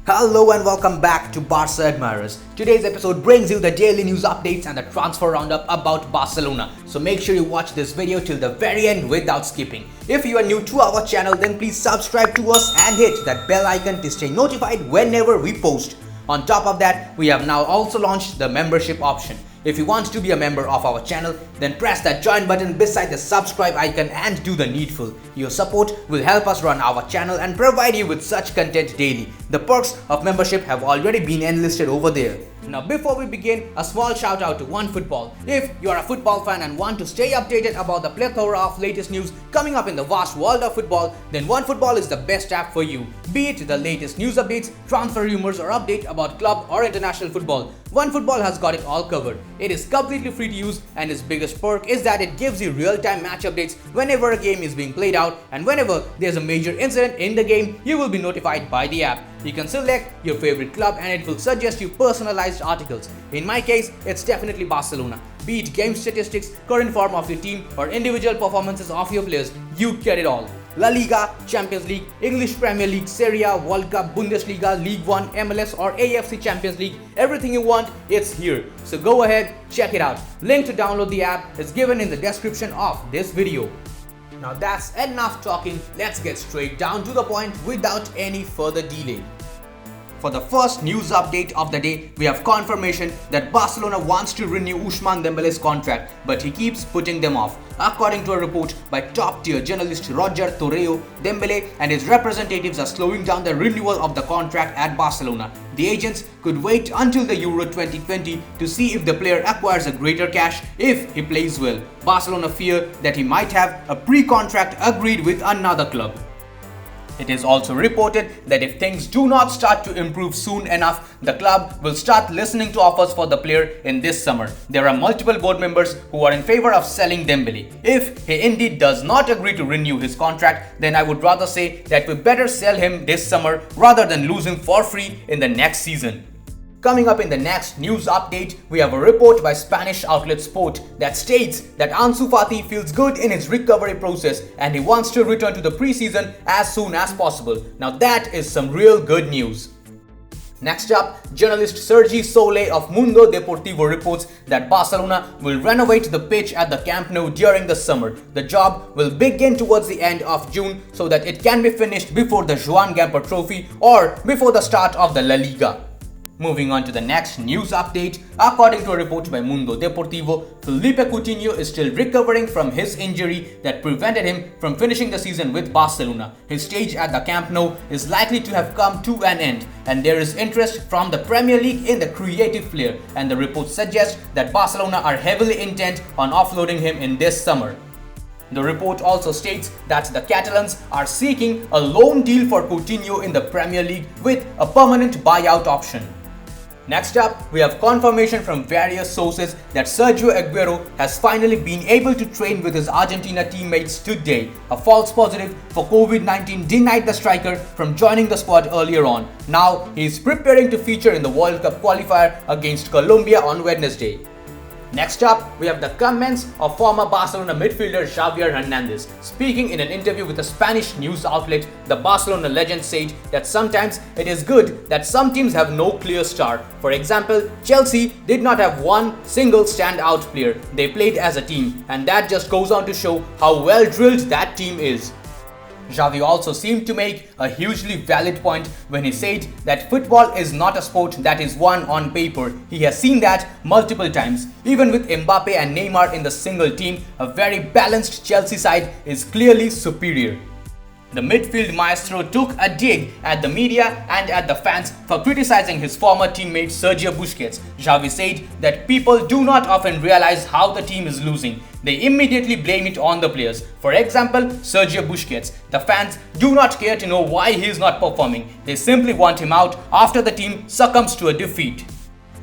Hello and welcome back to Barca Admirers. Today's episode brings you the daily news updates and the transfer roundup about Barcelona. So make sure you watch this video till the very end without skipping. If you are new to our channel, then please subscribe to us and hit that bell icon to stay notified whenever we post. On top of that, we have now also launched the membership option. If you want to be a member of our channel, then press that join button beside the subscribe icon and do the needful. Your support will help us run our channel and provide you with such content daily. The perks of membership have already been enlisted over there. Now before we begin, a small shout out to OneFootball. If you are a football fan and want to stay updated about the plethora of latest news coming up in the vast world of football, then OneFootball is the best app for you. Be it the latest news updates, transfer rumors or update about club or international football, OneFootball has got it all covered. It is completely free to use and its biggest perk is that it gives you real-time match updates whenever a game is being played out, and whenever there's a major incident in the game, you will be notified by the app. You can select your favorite club and it will suggest you personalized articles. In my case, it's definitely Barcelona. Be it game statistics, current form of your team or individual performances of your players, you get it all. La Liga, Champions League, English Premier League, Serie A, World Cup, Bundesliga, League One, MLS or AFC Champions League, everything you want, it's here. So go ahead, check it out. Link to download the app is given in the description of this video. Now that's enough talking, let's get straight down to the point without any further delay. For the first news update of the day, we have confirmation that Barcelona wants to renew Ousmane Dembele's contract, but he keeps putting them off. According to a report by top-tier journalist Roger Torreo, Dembele and his representatives are slowing down the renewal of the contract at Barcelona. The agents could wait until the Euro 2020 to see if the player acquires a greater cash if he plays well. Barcelona fear that he might have a pre-contract agreed with another club. It is also reported that if things do not start to improve soon enough, the club will start listening to offers for the player in this summer. There are multiple board members who are in favor of selling Dembele. If he indeed does not agree to renew his contract, then I would rather say that we better sell him this summer rather than lose him for free in the next season. Coming up in the next news update, we have a report by Spanish outlet Sport that states that Ansu Fati feels good in his recovery process and he wants to return to the preseason as soon as possible. Now that is some real good news. Next up, journalist Sergi of Mundo Deportivo reports that Barcelona will renovate the pitch at the Camp Nou during the summer. The job will begin towards the end of June so that it can be finished before the Joan Gamper Trophy or before the start of the La Liga. Moving on to the next news update, according to a report by Mundo Deportivo, Philippe Coutinho is still recovering from his injury that prevented him from finishing the season with Barcelona. His stage at the Camp Nou is likely to have come to an end, and there is interest from the Premier League in the creative player, and the report suggests that Barcelona are heavily intent on offloading him in this summer. The report also states that the Catalans are seeking a loan deal for Coutinho in the Premier League with a permanent buyout option. Next up, we have confirmation from various sources that Sergio Aguero has finally been able to train with his Argentina teammates today. A false positive for COVID-19 denied the striker from joining the squad earlier on. Now, he is preparing to feature in the World Cup qualifier against Colombia on Wednesday. Next up, we have the comments of former Barcelona midfielder Xavi Hernandez. Speaking in an interview with a Spanish news outlet, the Barcelona legend said that sometimes it is good that some teams have no clear star. For example, Chelsea did not have one single standout player. They played as a team, and that just goes on to show how well drilled that team is. Xavi also seemed to make a hugely valid point when he said that football is not a sport that is won on paper. He has seen that multiple times. Even with Mbappe and Neymar in the single team, a very balanced Chelsea side is clearly superior. The midfield maestro took a dig at the media and at the fans for criticizing his former teammate Sergio Busquets. Xavi said that people do not often realize how the team is losing. They immediately blame it on the players. For example, Sergio Busquets. The fans do not care to know why he is not performing. They simply want him out after the team succumbs to a defeat.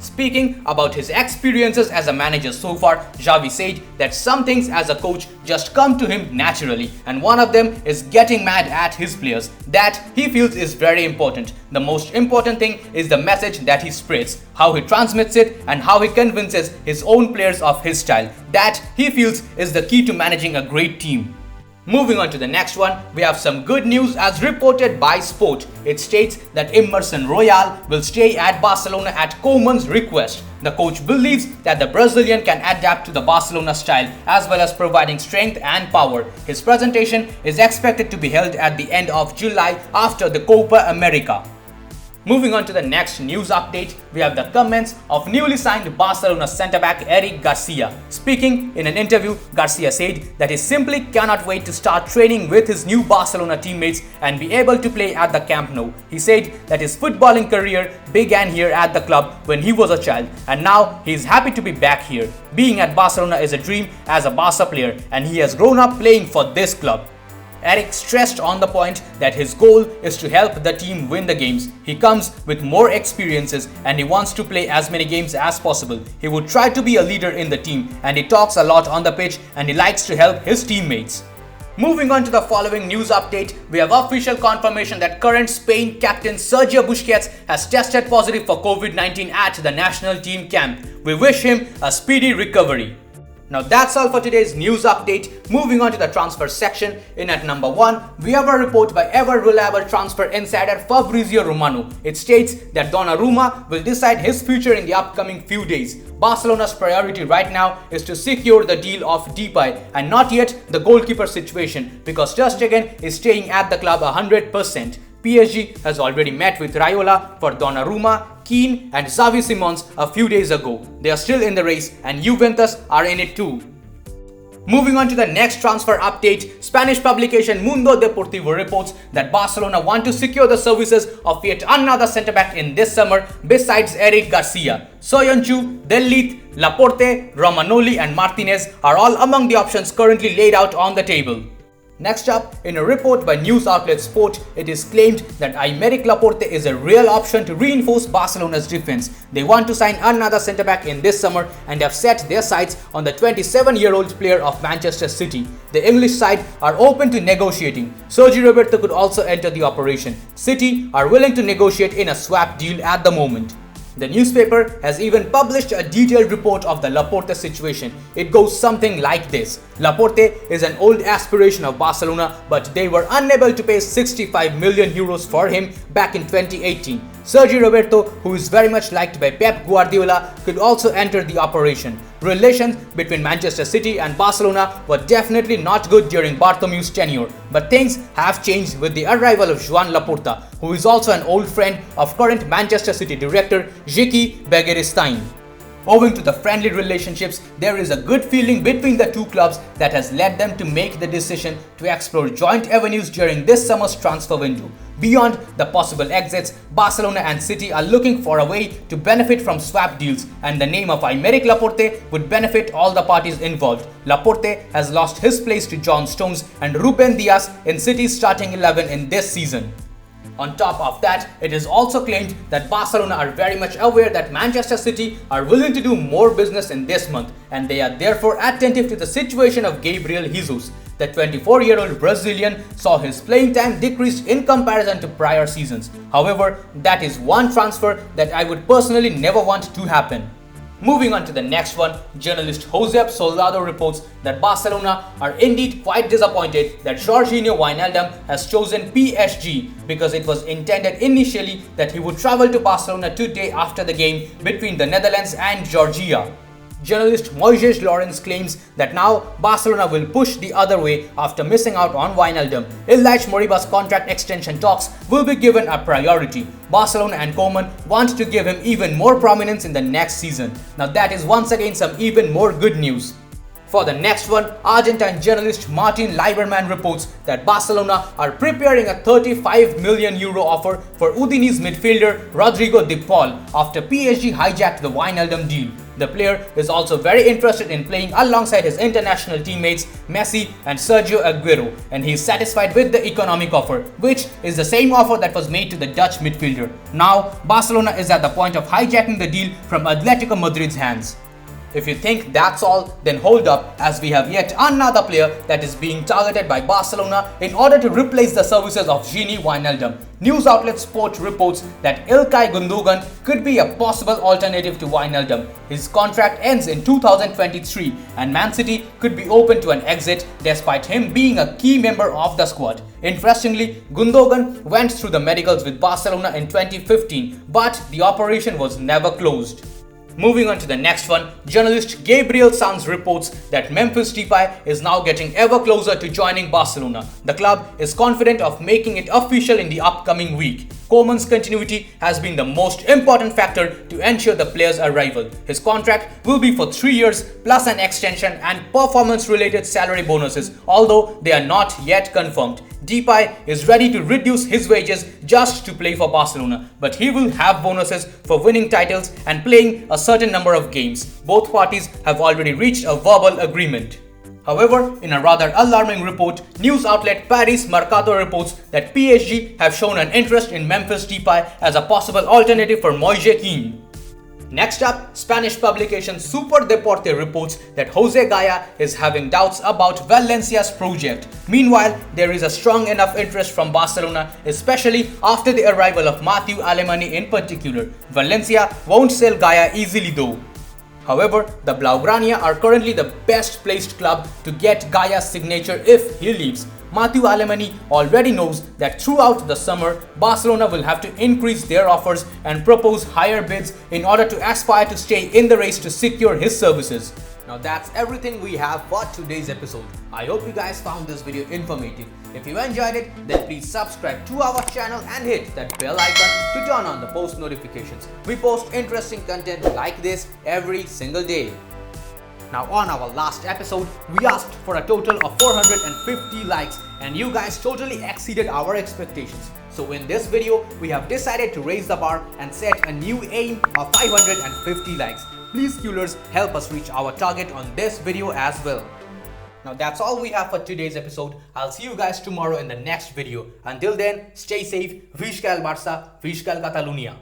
Speaking about his experiences as a manager so far, Xavi said that some things as a coach just come to him naturally, and one of them is getting mad at his players. That he feels is very important. The most important thing is the message that he spreads, how he transmits it, and how he convinces his own players of his style. That he feels is the key to managing a great team. Moving on to the next one, we have some good news as reported by Sport. It states that Emerson Royal will stay at Barcelona at Koeman's request. The coach believes that the Brazilian can adapt to the Barcelona style as well as providing strength and power. His presentation is expected to be held at the end of July after the Copa America. Moving on to the next news update, we have the comments of newly signed Barcelona centre-back Eric Garcia. Speaking in an interview, Garcia said that he simply cannot wait to start training with his new Barcelona teammates and be able to play at the Camp Nou. He said that his footballing career began here at the club when he was a child, and now he is happy to be back here. Being at Barcelona is a dream as a Barca player, and he has grown up playing for this club. Eric stressed on the point that his goal is to help the team win the games. He comes with more experiences and he wants to play as many games as possible. He would try to be a leader in the team, and he talks a lot on the pitch and he likes to help his teammates. Moving on to the following news update, we have official confirmation that current Spain captain Sergio Busquets has tested positive for COVID-19 at the national team camp. We wish him a speedy recovery. Now that's all for today's news update. Moving on to the transfer section, in at number 1, we have a report by ever reliable transfer insider Fabrizio Romano. It states that Donnarumma will decide his future in the upcoming few days. Barcelona's priority right now is to secure the deal of Depay and not yet the goalkeeper situation, because Stegen is staying at the club 100%. PSG has already met with Raiola for Donnarumma, Keane and Xavi Simons a few days ago. They are still in the race and Juventus are in it too. Moving on to the next transfer update, Spanish publication Mundo Deportivo reports that Barcelona want to secure the services of yet another centre-back in this summer besides Eric Garcia. Soyuncu, Ligt, Laporte, Romagnoli and Martinez are all among the options currently laid out on the table. Next up, in a report by news outlet Sport, it is claimed that aymeric Laporte is a real option to reinforce Barcelona's defense. They want to sign another centre-back in this summer and have set their sights on the 27-year-old player of Manchester City. The English side are open to negotiating. Sergi Roberto could also enter the operation. City are willing to negotiate in a swap deal at the moment. The newspaper has even published a detailed report of the Laporte situation. It goes something like this. Laporte is an old aspiration of Barcelona, but they were unable to pay 65 million euros for him back in 2018. Sergi Roberto, who is very much liked by Pep Guardiola, could also enter the operation. Relations between Manchester City and Barcelona were definitely not good during Bartomeu's tenure, but things have changed with the arrival of Joan Laporta, who is also an old friend of current Manchester City director Quique Begiristain. Owing to the friendly relationships, there is a good feeling between the two clubs that has led them to make the decision to explore joint avenues during this summer's transfer window. Beyond the possible exits, Barcelona and City are looking for a way to benefit from swap deals, and the name of aymeric Laporte would benefit all the parties involved. Laporte has lost his place to John Stones and Ruben Dias in City's starting 11 in this season. On top of that, it is also claimed that Barcelona are very much aware that Manchester City are willing to do more business in this month, and they are therefore attentive to the situation of Gabriel Jesus. The 24-year-old Brazilian saw his playing time decrease in comparison to prior seasons. However, that is one transfer that I would personally never want to happen. Moving on to the next one, journalist Josep Soldado reports that Barcelona are indeed quite disappointed that Jorginho Wijnaldum has chosen PSG, because it was intended initially that he would travel to Barcelona today after the game between the Netherlands and Georgia. Journalist Moises Lawrence claims that now Barcelona will push the other way after missing out on Wijnaldum. Ilaix Moriba's contract extension talks will be given a priority. Barcelona and Koeman want to give him even more prominence in the next season. Now that is once again some even more good news. For the next one, Argentine journalist Martin Lieberman reports that Barcelona are preparing a 35 million euro offer for Udinese midfielder Rodrigo de Paul after PSG hijacked the Wijnaldum deal. The player is also very interested in playing alongside his international teammates Messi and Sergio Aguero, and he is satisfied with the economic offer, which is the same offer that was made to the Dutch midfielder. Now, Barcelona is at the point of hijacking the deal from Atletico Madrid's hands. If you think that's all, then hold up, as we have yet another player that is being targeted by Barcelona in order to replace the services of Wijnaldum. News outlet Sport reports that Ilkay Gundogan could be a possible alternative to Wijnaldum. His contract ends in 2023 and Man City could be open to an exit despite him being a key member of the squad. Interestingly, Gundogan went through the medicals with Barcelona in 2015, but the operation was never closed. Moving on to the next one, journalist Gabriel Jesus reports that Memphis Depay is now getting ever closer to joining Barcelona. The club is confident of making it official in the upcoming week. Koeman's continuity has been the most important factor to ensure the player's arrival. His contract will be for 3 years plus an extension and performance-related salary bonuses, although they are not yet confirmed. Depay is ready to reduce his wages just to play for Barcelona, but he will have bonuses for winning titles and playing a certain number of games. Both parties have already reached a verbal agreement. However, in a rather alarming report, news outlet Paris Mercato reports that PSG have shown an interest in Memphis Depay as a possible alternative for Moise Kean. Next up, Spanish publication Super Deporte reports that Jose Gaya is having doubts about Valencia's project. Meanwhile, there is a strong enough interest from Barcelona, especially after the arrival of Mathieu Alemany in particular. Valencia won't sell Gaya easily though. However, the Blaugrana are currently the best placed club to get Gaya's signature if he leaves. Mathieu Alemany already knows that throughout the summer, Barcelona will have to increase their offers and propose higher bids in order to aspire to stay in the race to secure his services. Now that's everything we have for today's episode. I hope you guys found this video informative. If you enjoyed it, then please subscribe to our channel and hit that bell icon to turn on the post notifications. We post interesting content like this every single day. Now on our last episode, we asked for a total of 450 likes and you guys totally exceeded our expectations. So in this video, we have decided to raise the bar and set a new aim of 550 likes. Please Schoolers, help us reach our target on this video as well. Now that's all we have for today's episode. I'll see you guys tomorrow in the next video. Until then, stay safe. Visca el Barça, Visca el Catalunya.